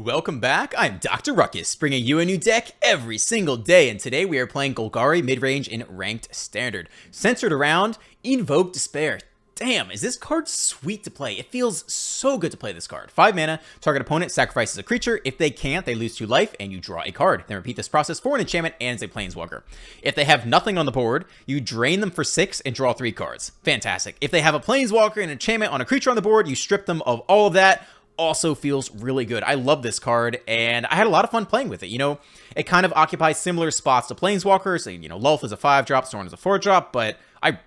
Welcome back, I'm Dr. Ruckus, bringing you a new deck every single day, and today we are playing Golgari mid-range in Ranked Standard, centered around Invoke Despair. Damn, is this card sweet to play? It feels so good to play this card. 5 mana, target opponent sacrifices a creature. If they can't, they lose 2 life, and you draw a card. Then repeat this process for an enchantment and as a planeswalker. If they have nothing on the board, you drain them for 6 and draw 3 cards. Fantastic. If they have a planeswalker and an enchantment on a creature on the board, you strip them of all of that. Also feels really good. I love this card, and I had a lot of fun playing with it. You know, it kind of occupies similar spots to Planeswalkers. You know, Lulth is a 5-drop, Storm is a 4-drop, but I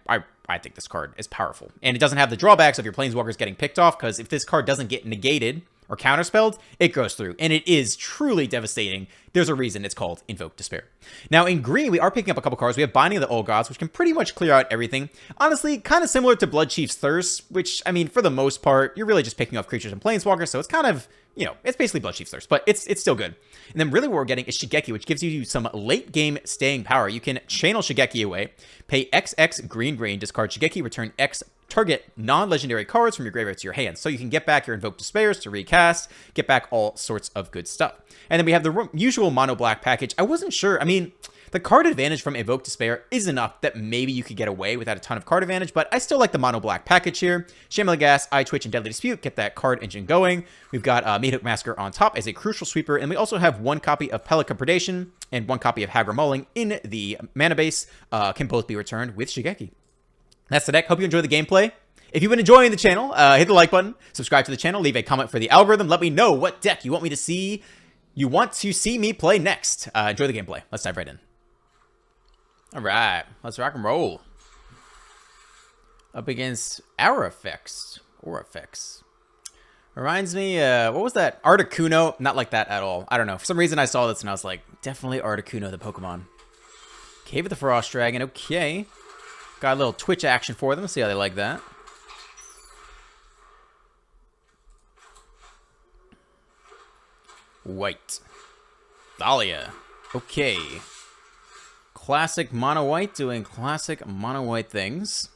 think this card is powerful. And it doesn't have the drawbacks of your Planeswalkers getting picked off, because if this card doesn't get negated or counterspelled, it goes through. And it is truly devastating. There's a reason it's called Invoke Despair. Now, in green, we are picking up a couple cards. We have Binding of the Old Gods, which can pretty much clear out everything. Honestly, kind of similar to Bloodchief's Thirst, which, I mean, for the most part, you're really just picking off creatures and Planeswalkers, so it's kind of, you know, it's basically Bloodchief's Thirst, but it's still good. And then really what we're getting is Shigeki, which gives you some late-game staying power. You can channel Shigeki away, pay XX green, discard Shigeki, return X target non-legendary cards from your graveyard to your hand. So you can get back your Invoke Despairs to recast, get back all sorts of good stuff. And then we have the usual mono black package. I wasn't sure. I mean, the card advantage from Invoke Despair is enough that maybe you could get away without a ton of card advantage, but I still like the mono black package here. Shambling Gas, Eye Twitch, and Deadly Dispute get that card engine going. We've got Meathook Massacre on top as a crucial sweeper, and we also have 1 copy of Pelican Predation and 1 copy of Hagra Mauling in the mana base. Can both be returned with Shigeki. That's the deck. Hope you enjoy the gameplay. If you've been enjoying the channel, hit the like button, subscribe to the channel, leave a comment for the algorithm. Let me know what deck you want to see me play next. Enjoy the gameplay. Let's dive right in. All right, let's rock and roll. Up against Aura Effects. Reminds me, what was that? Articuno. Not like that at all. I don't know. For some reason, I saw this and I was like, definitely Articuno, the Pokemon. Cave of the Frost Dragon. Okay. Got a little Twitch action for them. Let's see how they like that. White. Thalia. Okay. Classic mono white doing classic mono white things.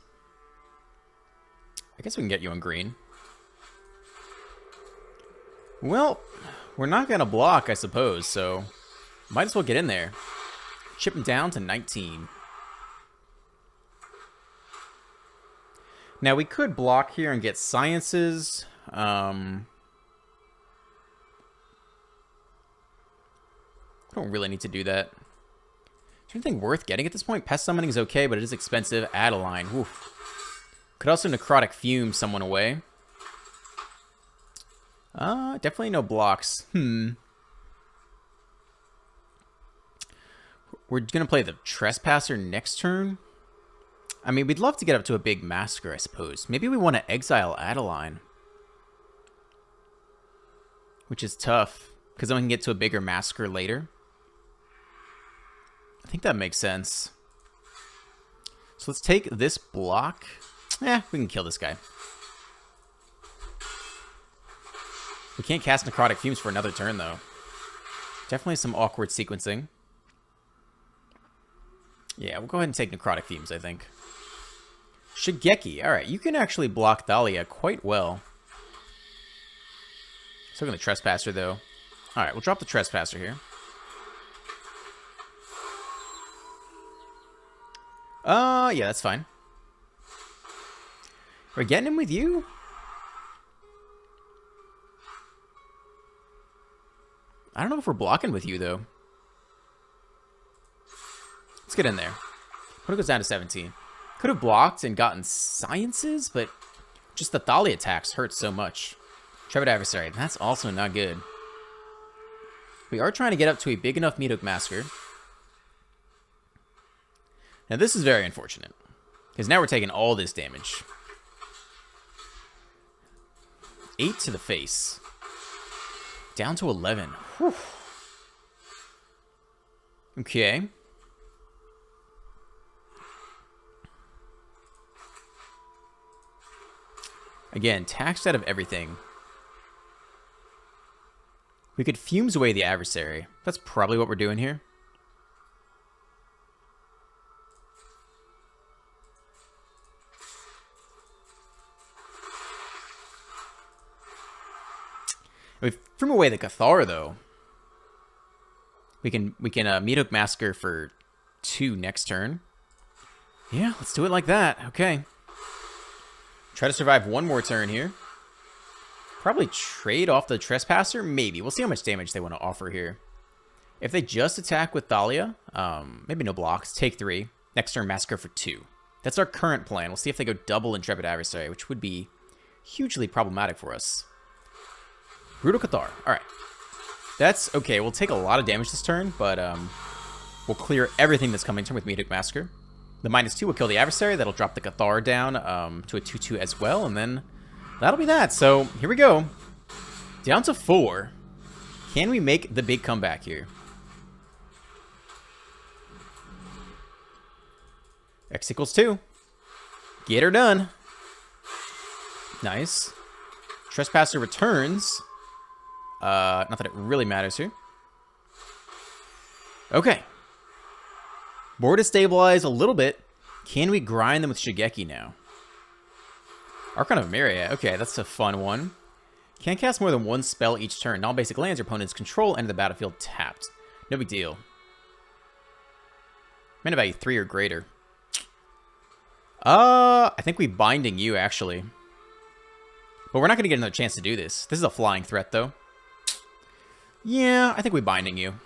I guess we can get you in green. Well, we're not going to block, I suppose, so might as well get in there. Chip him down to 19. Now, we could block here and get Sciences. Don't really need to do that. Is there anything worth getting at this point? Pest Summoning is okay, but it is expensive. Adeline. Oof. Could also Necrotic Fume someone away. Definitely no blocks. We're going to play the Trespasser next turn. I mean, we'd love to get up to a big Massacre, I suppose. Maybe we want to exile Adeline. Which is tough, because then we can get to a bigger Massacre later. I think that makes sense. So let's take this block. We can kill this guy. We can't cast Necrotic Fumes for another turn, though. Definitely some awkward sequencing. Yeah, we'll go ahead and take Necrotic Fumes, I think. Shigeki. Alright, you can actually block Thalia quite well. Still gonna Trespasser, though. Alright, we'll drop the Trespasser here. Yeah, that's fine. We're getting him with you? I don't know if we're blocking with you, though. Let's get in there. What if it goes down to 17? Could have blocked and gotten Sciences, but just the Thalia attacks hurt so much. Trevor Adversary. That's also not good. We are trying to get up to a big enough Meathook Massacre. Now, this is very unfortunate, because now we're taking all this damage. 8 to the face. Down to 11. Whew. Okay. Again, taxed out of everything. We could Fumes away the Adversary. That's probably what we're doing here. From away the Cathar, though. We can Meathook Massacre for 2 next turn. Yeah, let's do it like that. Okay. Try to survive 1 more turn here. Probably trade off the Trespasser? Maybe. We'll see how much damage they want to offer here. If they just attack with Thalia, maybe no blocks, take 3. Next turn, Massacre for 2. That's our current plan. We'll see if they go double Intrepid Adversary, which would be hugely problematic for us. Brutal Cathar. Alright. That's okay. We'll take a lot of damage this turn, but we'll clear everything that's coming turn with Meathook Massacre. The -2 will kill the Adversary. That'll drop the Cathar down to a 2/2 as well, and then that'll be that. So, here we go. Down to 4. Can we make the big comeback here? X equals 2. Get her done. Nice. Trespasser returns. Not that it really matters here. Okay. Board is stabilized a little bit. Can we grind them with Shigeki now? Archon of Myriad. Okay, that's a fun one. Can't cast more than 1 spell each turn. Non-basic lands your opponent's control enter the battlefield tapped. No big deal. Mana value 3 or greater. I think we Binding You, actually. But we're not going to get another chance to do this. This is a flying threat, though. Yeah, I think we Binding You.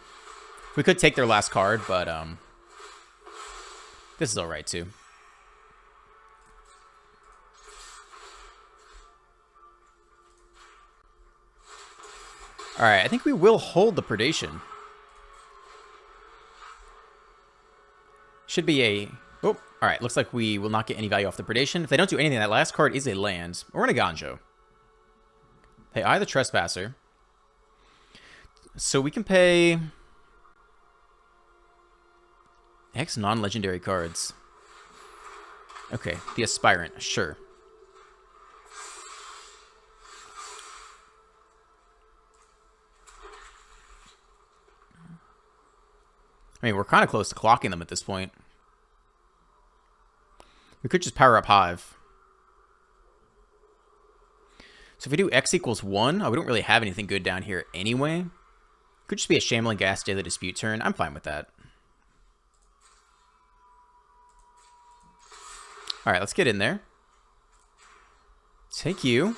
We could take their last card, but this is alright, too. Alright, I think we will hold the Predation. Should be a... Oh, alright, looks like we will not get any value off the Predation. If they don't do anything, that last card is a land. Or an Aganjo. They eye the Trespasser. So we can pay... X non-legendary cards. Okay, the Aspirant, sure. I mean, we're kind of close to clocking them at this point. We could just power up Hive. So if we do X equals 1, we don't really have anything good down here anyway. Could just be a Shambling Gas Daily Dispute turn. I'm fine with that. Alright, let's get in there. Take you.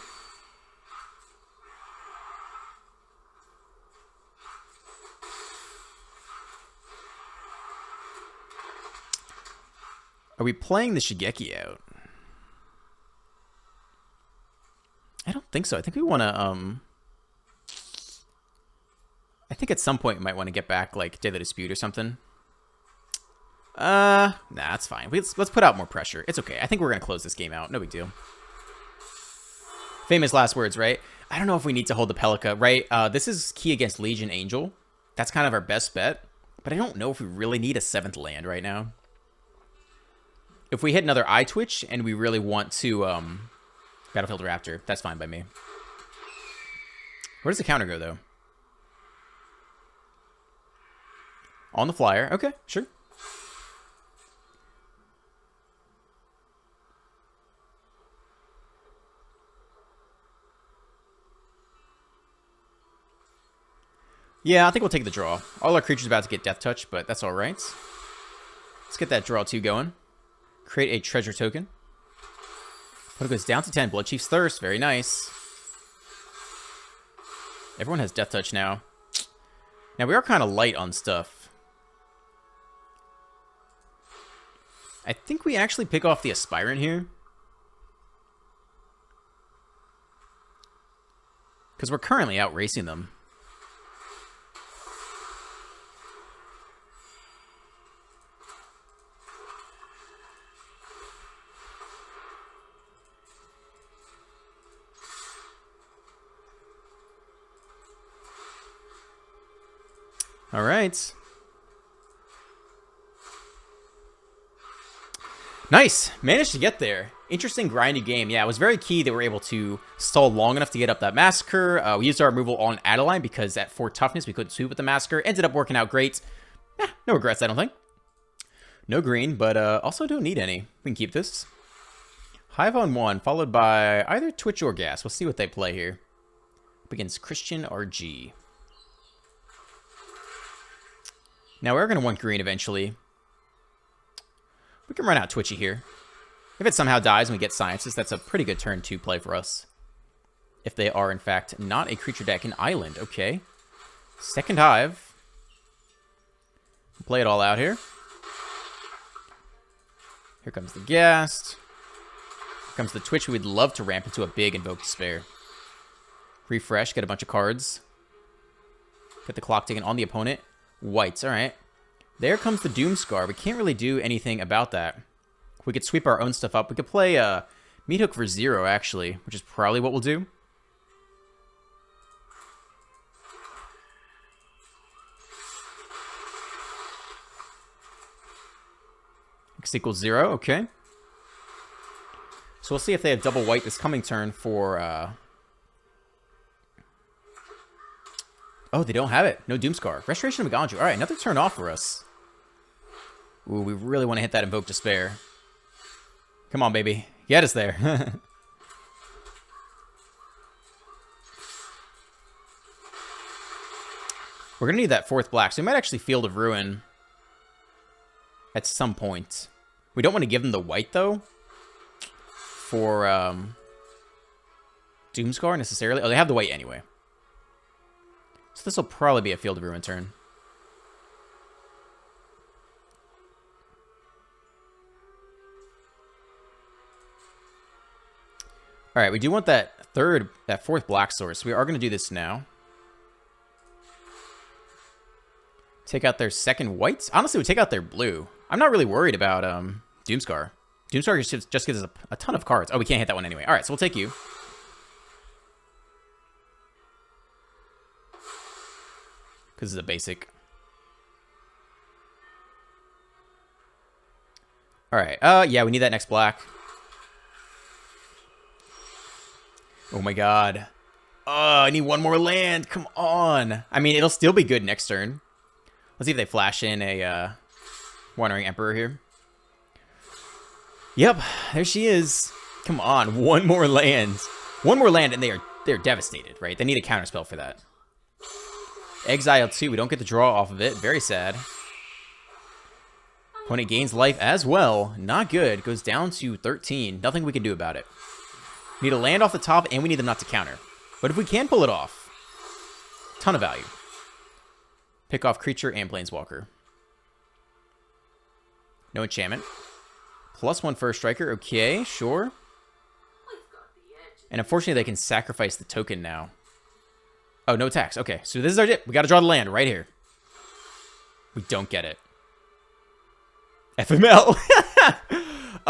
Are we playing the Shigeki out? I don't think so. I think we want to, I think at some point we might want to get back, like, Daily Dispute or something. Nah, it's fine. Let's put out more pressure. It's okay. I think we're going to close this game out. No big deal. Famous last words, right? I don't know if we need to hold the Pelika, right? This is key against Legion Angel. That's kind of our best bet. But I don't know if we really need a 7th land right now. If we hit another Eye Twitch and we really want to Battlefield Raptor, that's fine by me. Where does the counter go, though? On the flyer. Okay, sure. Yeah, I think we'll take the draw. All our creatures about to get Death Touch, but that's all right. Let's get that draw 2 going. Create a treasure token. But it goes down to 10. Blood Chief's Thirst. Very nice. Everyone has Death Touch now. Now, we are kind of light on stuff. I think we actually pick off the Aspirant here. Because we're currently out racing them. All right. Nice. Managed to get there. Interesting grindy game. Yeah, it was very key that we were able to stall long enough to get up that Massacre. We used our removal on Adeline because at 4 toughness, we couldn't sweep with the Massacre. Ended up working out great. No regrets, I don't think. No green, but also don't need any. We can keep this. Hive on 1, followed by either Twitch or Gas. We'll see what they play here. Up against Christian RG. Now we're going to want green eventually. We can run out Twitchy here. If it somehow dies and we get Sciences, that's a pretty good turn 2 play for us. If they are, in fact, not a creature deck, an island. Okay. Second Hive. Play it all out here. Here comes the Ghast. Here comes the Twitch. We would love to ramp into a big Invoke Despair. Refresh, get a bunch of cards. Get the clock ticking on the opponent. Whites, alright. There comes the Doomscar. We can't really do anything about that. We could sweep our own stuff up. We could play Meat Hook for 0, actually, which is probably what we'll do. X equals 0, okay. So we'll see if they have double white this coming turn for... Oh, they don't have it. No Doomscar. Restoration of Meganju. Alright, another turn off for us. Ooh, we really want to hit that Invoke Despair. Come on, baby. Get us there. We're going to need that 4th black, so we might actually Field of Ruin at some point. We don't want to give them the white, though, for Doomscar necessarily. Oh, they have the white anyway. So this will probably be a Field of Ruin turn. Alright, we do want that 4th black source. We are going to do this now. Take out their 2nd white. Honestly, we take out their blue. I'm not really worried about Doomscar. Doomscar just gives us a ton of cards. Oh, we can't hit that one anyway. Alright, so we'll take you. Because it's a basic. Alright, yeah, we need that next black. Oh my god. Oh, I need one more land. Come on. I mean, it'll still be good next turn. Let's see if they flash in a Wandering Emperor here. Yep, there she is. Come on, one more land. One more land and they're devastated, right? They need a counterspell for that. Exile 2, we don't get the draw off of it. Very sad. Opponent gains life as well. Not good. Goes down to 13. Nothing we can do about it. Need a land off the top, and we need them not to counter. But if we can pull it off, ton of value. Pick off creature and planeswalker. No enchantment. +1 first striker. Okay, sure. And unfortunately, they can sacrifice the token now. Oh, no attacks. Okay, so this is our dip. We got to draw the land right here. We don't get it. FML.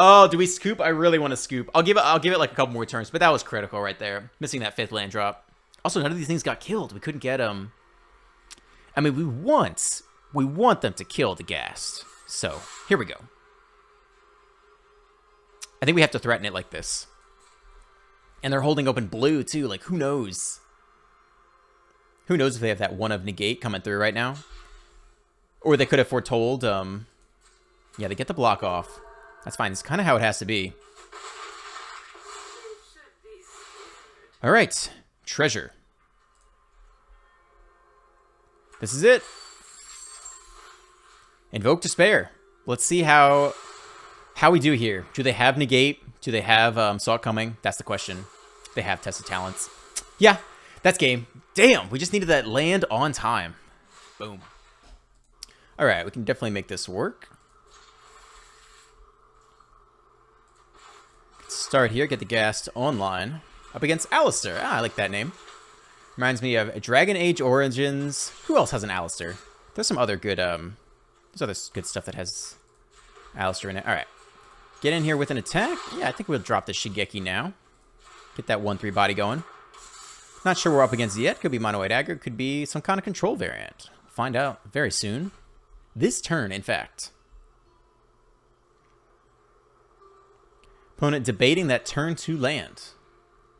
Oh, do we scoop? I really want to scoop. I'll give it like a couple more turns, but that was critical right there. Missing that 5th land drop. Also, none of these things got killed. We couldn't get I mean, we want them to kill the Ghast. So, here we go. I think we have to threaten it like this. And they're holding open blue, too. Like, who knows? Who knows if they have that 1 of negate coming through right now? Or they could have foretold, yeah, they get the block off. That's fine. It's kind of how it has to be. All right. Treasure. This is it. Invoke Despair. Let's see how we do here. Do they have negate? Do they have Saw It Coming? That's the question. They have Test of Talents. Yeah, that's game. Damn, we just needed that land on time. Boom. All right, we can definitely make this work. Start here, get the Ghast online. Up against Alistair. Ah, I like that name. Reminds me of Dragon Age Origins. Who else has an Alistair? There's some other good, there's other good stuff that has Alistair in it. Alright. Get in here with an attack. Yeah, I think we'll drop the Shigeki now. Get that 1/3 body going. Not sure we're up against yet. Could be Mono White Aggro. Could be some kind of control variant. Find out very soon. This turn, in fact. Opponent debating that turn 2 land.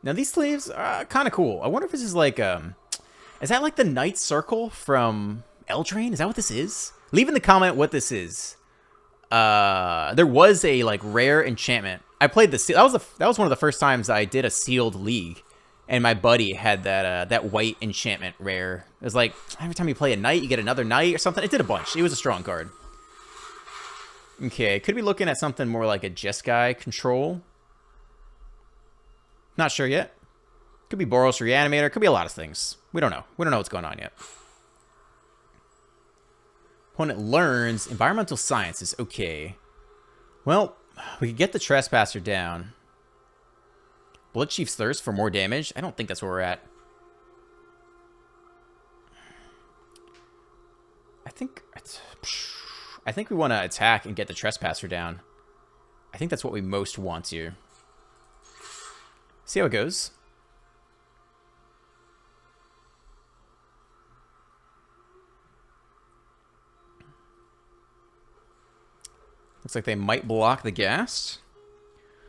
Now, these sleeves are kind of cool. I wonder if this is like, is that like the Night Circle from Eldraine? Is that what this is? Leave in the comment what this is. There was a like rare enchantment. I played this. That was one of the first times I did a sealed league, And my buddy had that white enchantment rare. It was like, every time you play a knight, you get another knight or something. It did a bunch. It was a strong card. Okay, could be looking at something more like a Jeskai control. Not sure yet. Could be Boros Reanimator. Could be a lot of things. We don't know. We don't know what's going on yet. Opponent learns Environmental Sciences. Okay. Well, we could get the Trespasser down. Bloodchief's Thirst for more damage? I don't think that's where we're at. I think we want to attack and get the Trespasser down. I think that's what we most want to. See how it goes. Looks like they might block the gas.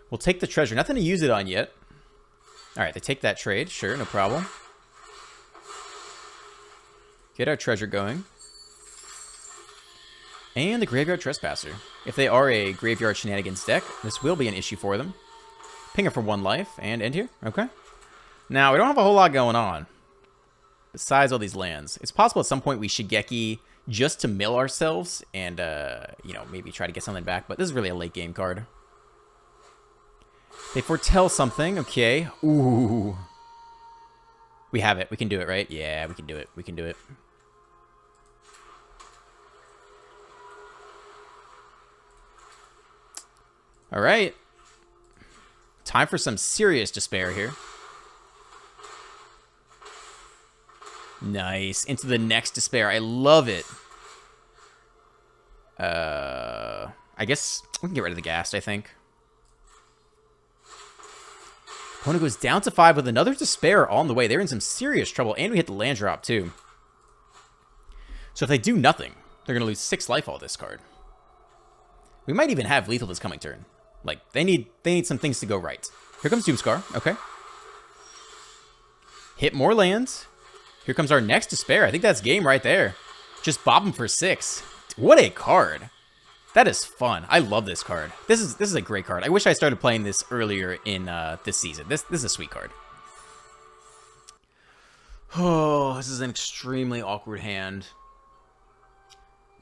We'll take the treasure. Nothing to use it on yet. Alright, they take that trade. Sure, no problem. Get our treasure going. And the Graveyard Trespasser. If they are a Graveyard Shenanigans deck, this will be an issue for them. Pinger for 1 life, and end here. Okay. Now, we don't have a whole lot going on. Besides all these lands. It's possible at some point we Shigeki just to mill ourselves and, you know, maybe try to get something back. But this is really a late game card. They foretell something. Okay. Ooh. We have it. We can do it, right? Yeah, we can do it. We can do it. All right. Time for some serious despair here. Nice. Into the next despair. I love it. I guess we can get rid of the ghast, I think. Opponent goes down to 5 with another despair on the way. They're in some serious trouble, and we hit the land drop, too. So if they do nothing, they're going to lose 6 life all this card. We might even have lethal this coming turn. Like, they need some things to go right. Here comes Doomscar. Okay. Hit more lands. Here comes our next despair. I think that's game right there. Just bob him for 6. What a card. That is fun. I love this card. This is a great card. I wish I started playing this earlier in this season. This is a sweet card. Oh, this is an extremely awkward hand.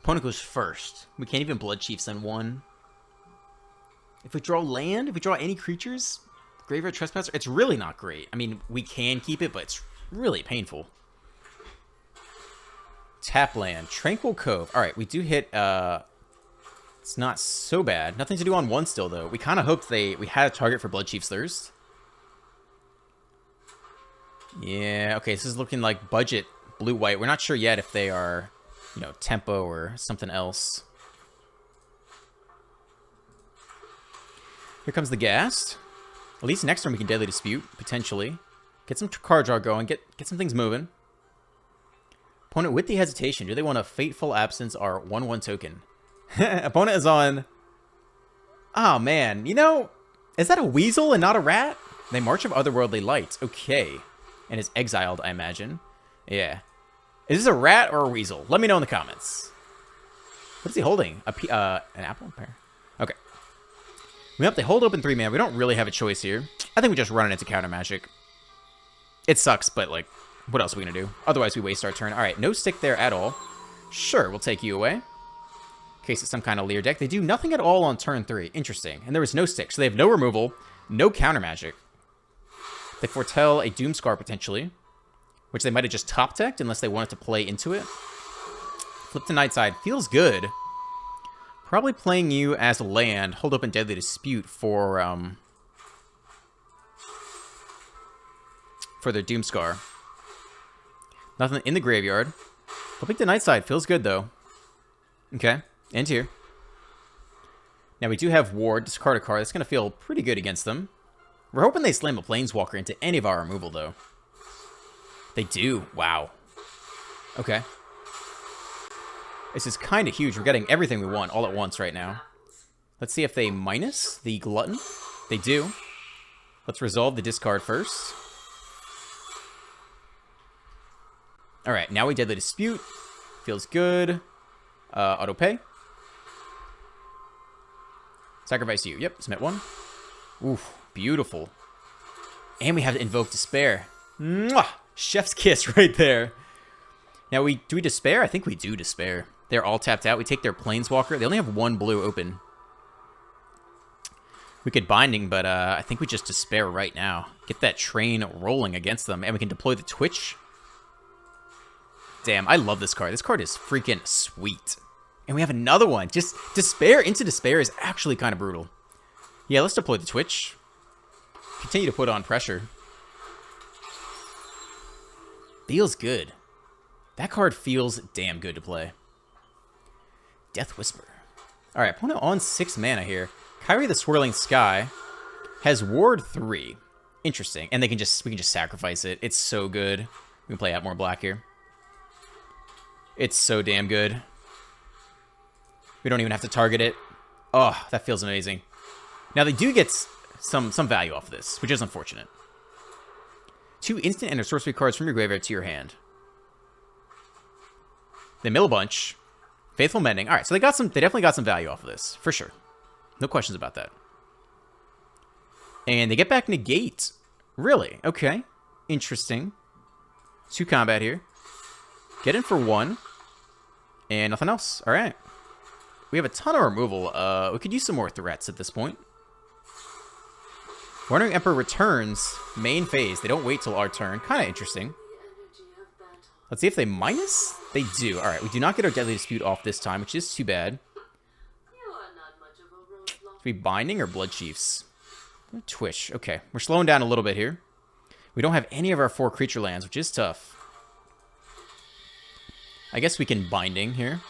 Opponent goes first. We can't even Blood Chiefs on 1. If we draw land, if we draw any creatures, Graveyard Trespasser, it's really not great. I mean, we can keep it, but it's really painful. Tap land. Tranquil Cove. All right, we do hit... it's not so bad. Nothing to do on 1 still, though. We kind of hoped we had a target for Bloodchief's Thirst. Yeah, okay, this is looking like budget blue-white. We're not sure yet if they are, you know, tempo or something else. Here comes the ghast. At least next turn we can Deadly Dispute, potentially. Get some card draw going, get some things moving. Opponent with the hesitation. Do they want a Fateful Absence or 1/1 token? Opponent is on... Oh, man. You know, is that a weasel and not a rat? They March of Otherworldly Light. Okay. And is exiled, I imagine. Yeah. Is this a rat or a weasel? Let me know in the comments. What is he holding? An apple? Pear? Okay. Yep, they hold open 3 mana. We don't really have a choice here. I think we just run it into counter magic. It sucks, but, like, what else are we going to do? Otherwise, we waste our turn. All right, no stick there at all. Sure, we'll take you away. In case it's some kind of Leer deck. They do nothing at all on turn 3. Interesting. And there was no stick, so they have no removal, no counter magic. They foretell a Doomscar, potentially, which they might have just top-decked unless they wanted to play into it. Flip to Nightside. Feels good. Probably playing you as a land. Hold open Deadly Dispute for their Doomscar. Nothing in the graveyard. Flipping to Nightside. Feels good, though. Okay. End here. Now, we do have Ward. Discard a card. That's going to feel pretty good against them. We're hoping they slam a Planeswalker into any of our removal, though. They do. Wow. Okay. This is kind of huge. We're getting everything we want all at once right now. Let's see if they minus the Glutton. They do. Let's resolve the discard first. Alright, now we Deadly Dispute. Feels good. Auto pay. Sacrifice you. Yep, submit 1. Oof, beautiful. And we have to Invoke Despair. Mwah! Chef's kiss right there. Now, do we Despair? I think we do Despair. They're all tapped out. We take their Planeswalker. They only have one blue open. We could Binding, but I think we just Despair right now. Get that train rolling against them, and we can deploy the Twitch. Damn, I love this card. This card is freaking sweet. And we have another one. Just Despair into Despair is actually kind of brutal. Yeah, let's deploy the Twitch. Continue to put on pressure. Feels good. That card feels damn good to play. Death Whisper. Alright, opponent on 6 mana here. Kyrie the Swirling Sky has Ward 3. Interesting. And we can just sacrifice it. It's so good. We can play out more black here. It's so damn good. We don't even have to target it. Oh, that feels amazing. Now they do get some value off of this, which is unfortunate. 2 instant and sorcery cards from your graveyard to your hand. They mill a bunch. Faithful Mending. All right, so they definitely got some value off of this, for sure. No questions about that. And they get back Negate. Really? Okay. Interesting. 2 combat here. Get in for 1. And nothing else. All right. We have a ton of removal. We could use some more threats at this point. Wandering Emperor returns main phase. They don't wait till our turn. Kind of interesting. Let's see if they minus. They do. All right. We do not get our Deadly Dispute off this time, which is too bad. Should we Binding or Blood Chiefs? Twitch. Okay. We're slowing down a little bit here. We don't have any of our 4 creature lands, which is tough. I guess we can Binding here.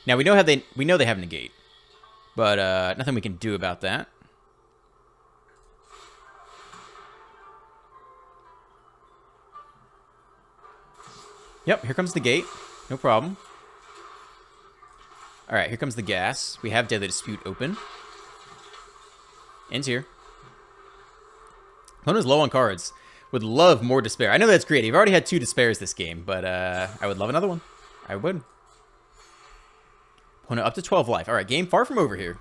Now we know they have Negate, but nothing we can do about that. Yep, here comes the Gate. No problem. All right, here comes the gas. We have Deadly Dispute open. Ends here. Opponent's low on cards. Would love more Despair. I know that's great. You've already had 2 Despairs this game, but I would love another one. I would. Opponent up to 12 life. All right, game far from over here.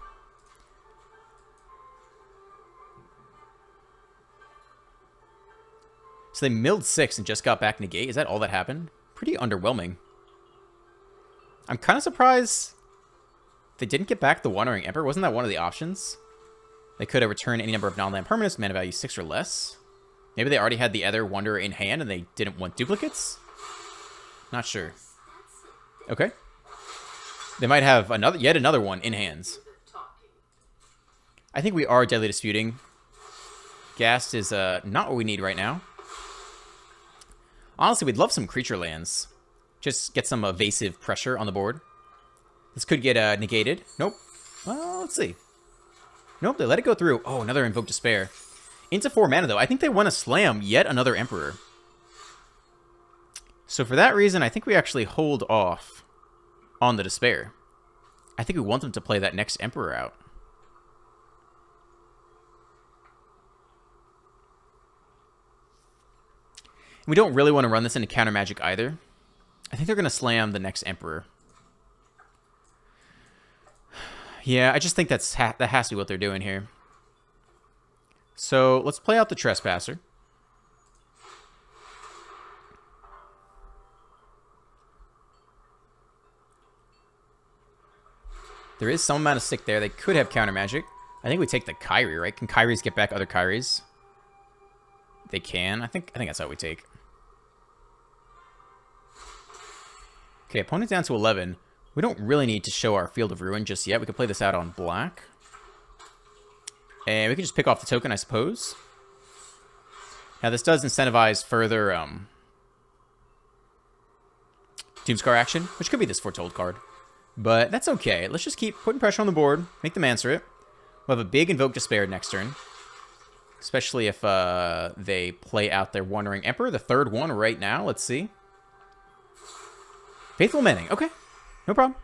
So they milled 6 and just got back Negate. Is that all that happened? Pretty underwhelming. I'm kind of surprised they didn't get back the Wandering Emperor. Wasn't that one of the options? They could have returned any number of non-land permanents, mana value 6 or less. Maybe they already had the other Wanderer in hand and they didn't want duplicates? Not sure. Okay. They might have yet another one in hands. I think we are Deadly Disputing. Ghast is not what we need right now. Honestly, we'd love some creature lands. Just get some evasive pressure on the board. This could get negated. Nope. Well, let's see. Nope, they let it go through. Oh, another Invoke Despair. Into 4 mana, though. I think they want to slam yet another Emperor. So for that reason, I think we actually hold off on the Despair. I think we want them to play that next Emperor out. We don't really want to run this into counter magic either. I think they're going to slam the next Emperor. Yeah, I just think that has to be what they're doing here. So let's play out the Trespasser. There is some amount of stick there. They could have counter magic. I think we take the Kyrie, right? Can Kyries get back other Kyries? They can. I think that's how we take. Okay, opponent's down to 11. We don't really need to show our Field of Ruin just yet. We could play this out on black. And we can just pick off the token, I suppose. Now, this does incentivize further Doomscar action, which could be this Foretold card. But that's okay. Let's just keep putting pressure on the board. Make them answer it. We'll have a big Invoke Despair next turn. Especially if they play out their Wandering Emperor. The third one right now. Let's see. Faithful Mending. Okay. No problem.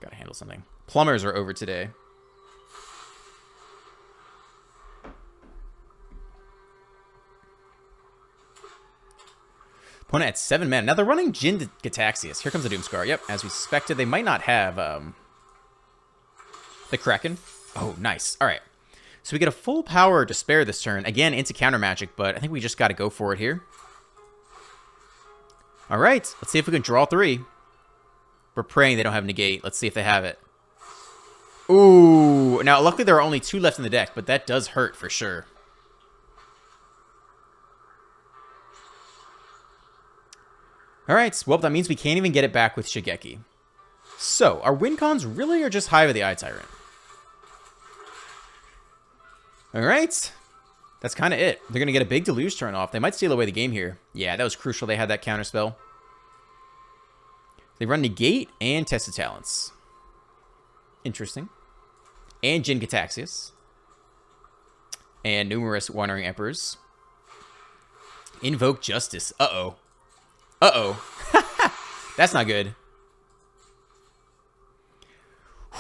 Gotta handle something. Plumbers are over today. Opponent at 7 mana. Now they're running Jin Gataxias. Here comes the Doomscar. Yep, as we suspected. They might not have the Kraken. Oh, nice. All right. So we get a full power Despair this turn. Again, into counter magic, but I think we just got to go for it here. All right, let's see if we can draw 3. We're praying they don't have negate. Let's see if they have it. Ooh, now luckily there are only 2 left in the deck, but that does hurt for sure. All right, well, that means we can't even get it back with Shigeki. So, our win cons really are just Hive of the Eye Tyrant. Alright. That's kind of it. They're going to get a big Deluge turn off. They might steal away the game here. Yeah, that was crucial. They had that counterspell. They run Negate and Tested Talents. Interesting. And Jin Gataxias. And numerous Wandering Emperors. Invoke Justice. Uh-oh. Uh-oh. That's not good.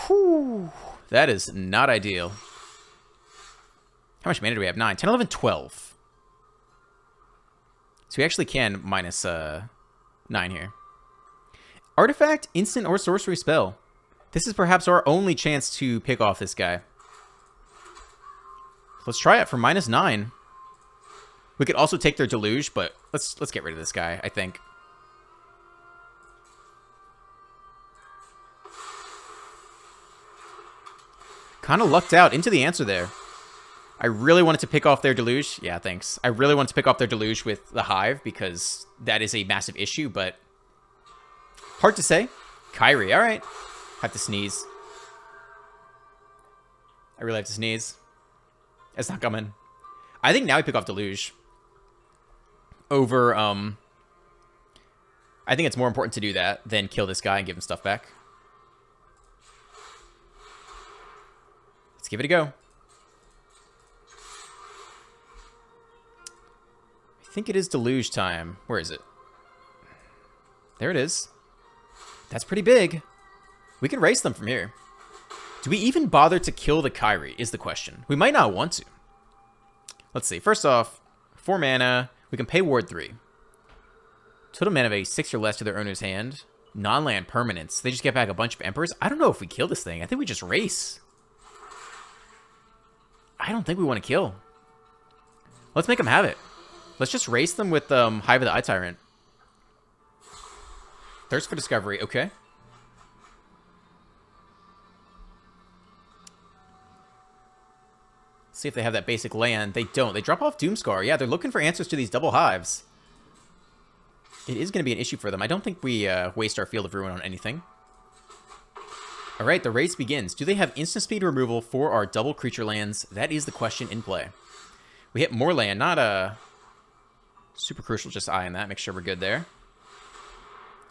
Whew. That is not ideal. How much mana do we have? 9, 10, 11, 12. So we actually can minus 9 here. Artifact, instant, or sorcery spell. This is perhaps our only chance to pick off this guy. Let's try it for minus 9. We could also take their Deluge, but let's get rid of this guy, I think. Kind of lucked out into the answer there. I really wanted to pick off their Deluge. Yeah, thanks. I really wanted to pick off their Deluge with the Hive because that is a massive issue, but hard to say. Kyrie, all right. Have to sneeze. I really have to sneeze. It's not coming. I think now we pick off Deluge over, I think it's more important to do that than kill this guy and give him stuff back. Let's give it a go. I think it is Deluge time. Where is it? There it is. That's pretty big. We can race them from here. Do we even bother to kill the Kyrie is the question. We might not want to. Let's see. First off, 4 mana. We can pay Ward 3. Total mana base 6 or less to their owner's hand. Non-land permanents. They just get back a bunch of Emperors. I don't know if we kill this thing. I think we just race. I don't think we want to kill. Let's make them have it. Let's just race them with Hive of the Eye Tyrant. Thirst for Discovery. Okay. See if they have that basic land. They don't. They drop off Doomscar. Yeah, they're looking for answers to these double Hives. It is going to be an issue for them. I don't think we waste our Field of Ruin on anything. All right, the race begins. Do they have instant speed removal for our double creature lands? That is the question in play. We hit more land, not super crucial, just eyeing that. Make sure we're good there.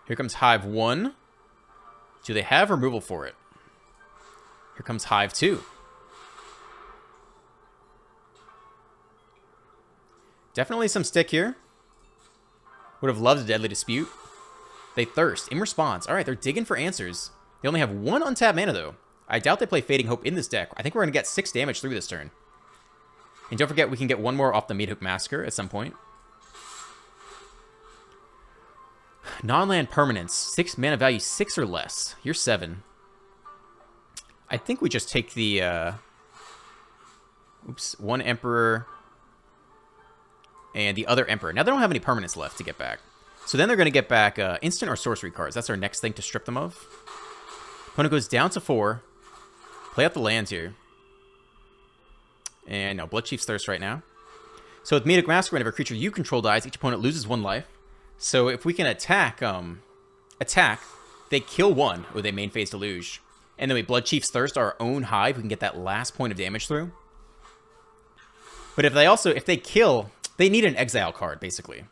Here comes Hive 1. Do they have removal for it? Here comes Hive 2. Definitely some stick here. Would have loved a Deadly Dispute. They thirst in response. All right, they're digging for answers. They only have 1 untapped mana, though. I doubt they play Fading Hope in this deck. I think we're going to get 6 damage through this turn. And don't forget, we can get 1 more off the Meathook Massacre at some point. Non-land permanents. 6 mana value, 6 or less. You're 7. I think we just take the... Oops. 1 Emperor... and the other Emperor. Now, they don't have any permanents left to get back. So then they're going to get back instant or sorcery cards. That's our next thing to strip them of. Opponent goes down to 4. Play out the lands here. And no, Blood Chief's Thirst right now. So with Meathook Massacre, whenever a creature you control dies, each opponent loses 1 life. So if we can attack, they kill 1 with a main phase Deluge. And then we Blood Chief's Thirst our own Hive. We can get that last point of damage through. But if they kill... They need an exile card, basically.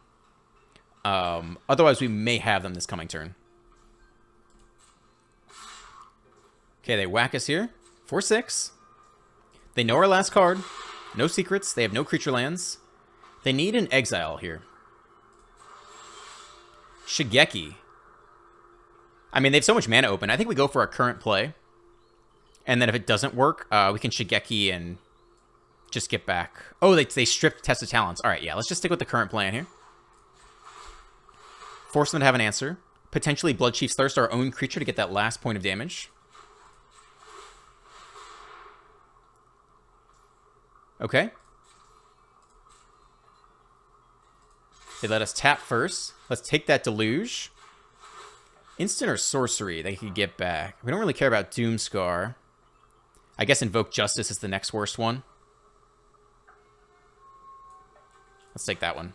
Otherwise, we may have them this coming turn. Okay, they whack us here. 4/6. They know our last card. No secrets. They have no creature lands. They need an exile here. Shigeki. I mean, they have so much mana open. I think we go for our current play. And then if it doesn't work, we can Shigeki and... just get back. Oh, they stripped Tested Talents. All right, yeah, let's just stick with the current plan here. Force them to have an answer. Potentially Blood Chief's Thirst our own creature to get that last point of damage. Okay. They let us tap first. Let's take that Deluge. Instant or sorcery they could get back. We don't really care about Doomscar. I guess Invoke Justice is the next worst one. Let's take that one.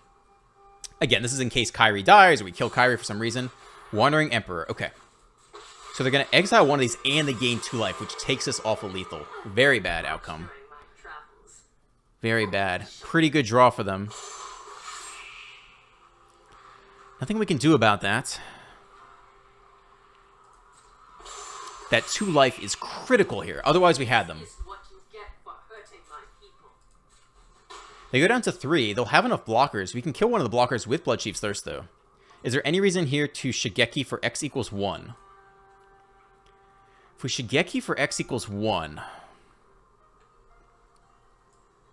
Again, this is in case Kyrie dies or we kill Kyrie for some reason. Wandering Emperor. Okay. So they're going to exile one of these and they gain 2 life, which takes us off of lethal. Very bad outcome. Very bad. Pretty good draw for them. Nothing we can do about that. That 2 life is critical here. Otherwise, we had them. They go down to 3. They'll have enough blockers. We can kill one of the blockers with Bloodchief's Thirst, though. Is there any reason here to Shigeki for X equals 1? If we Shigeki for X equals 1...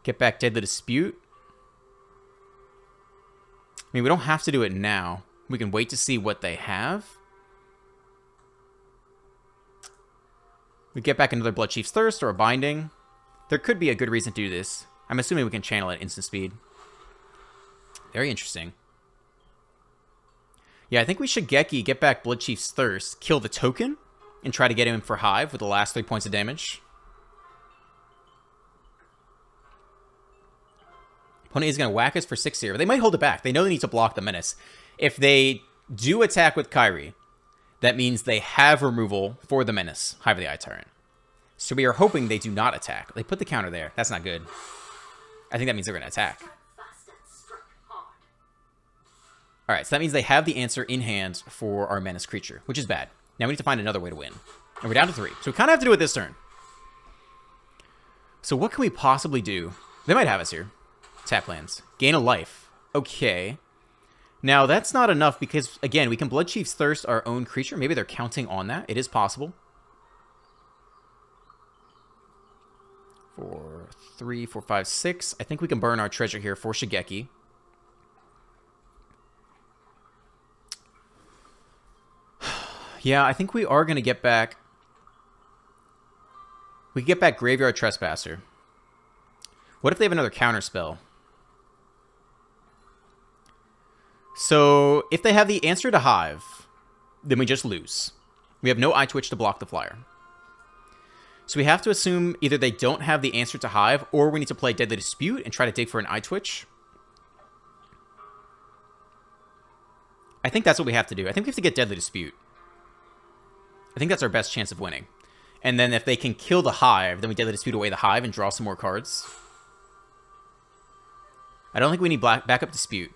Get back Deadly Dispute. I mean, we don't have to do it now. We can wait to see what they have. We get back another Bloodchief's Thirst or a Binding. There could be a good reason to do this. I'm assuming we can channel at instant speed. Very interesting. Yeah, I think we should get back Bloodchief's Thirst, kill the token, and try to get him for Hive with the last 3 points of damage. Opponent is going to whack us for 6 here. But they might hold it back. They know they need to block the Menace. If they do attack with Kyrie, that means they have removal for the Menace, Hive of the Eye Tyrant. So we are hoping they do not attack. They put the counter there. That's not good. I think that means they're going to attack. Alright, so that means they have the answer in hand for our Menace creature, which is bad. Now we need to find another way to win. And we're down to 3. So we kind of have to do it this turn. So what can we possibly do? They might have us here. Tap lands. Gain a life. Okay. Now, that's not enough because, again, we can Bloodchief's Thirst our own creature. Maybe they're counting on that. It is possible. 4, 3, 4, 5, 6. I think we can burn our treasure here for Shigeki. Yeah, I think we are going to get back... We can get back Graveyard Trespasser. What if they have another counter spell? So, if they have the answer to Hive, then we just lose. We have no Eye Twitch to block the flyer. So we have to assume either they don't have the answer to Hive, or we need to play Deadly Dispute and try to dig for an Eye Twitch. I think that's what we have to do. I think we have to get Deadly Dispute. I think that's our best chance of winning. And then if they can kill the Hive, then we Deadly Dispute away the Hive and draw some more cards. I don't think we need backup Dispute.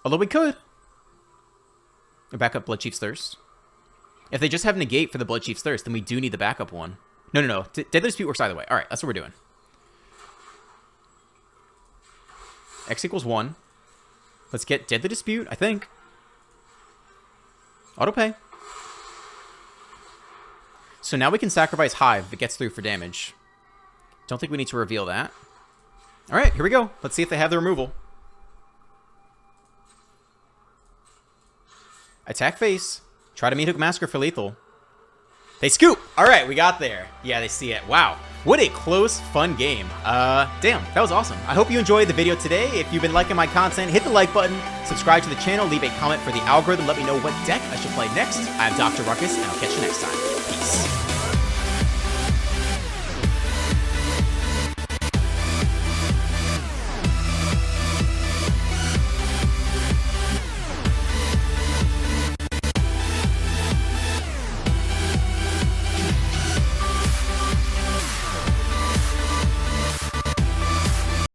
Although we could. Or backup Bloodchief's Thirst. If they just have Negate for the Bloodchief's Thirst, then we do need the backup one. No. Deadly Dispute works either way. Alright, that's what we're doing. X equals 1. Let's get Deadly Dispute, I think. Autopay. So now we can sacrifice Hive if it gets through for damage. Don't think we need to reveal that. Alright, here we go. Let's see if they have the removal. Attack face. Try to Meathook Massacre for lethal. They scoop! Alright, we got there. Yeah, they see it. Wow. What a close, fun game. Damn, that was awesome. I hope you enjoyed the video today. If you've been liking my content, hit the like button, subscribe to the channel, leave a comment for the algorithm, let me know what deck I should play next. I'm Dr. Ruckus, and I'll catch you next time. Peace.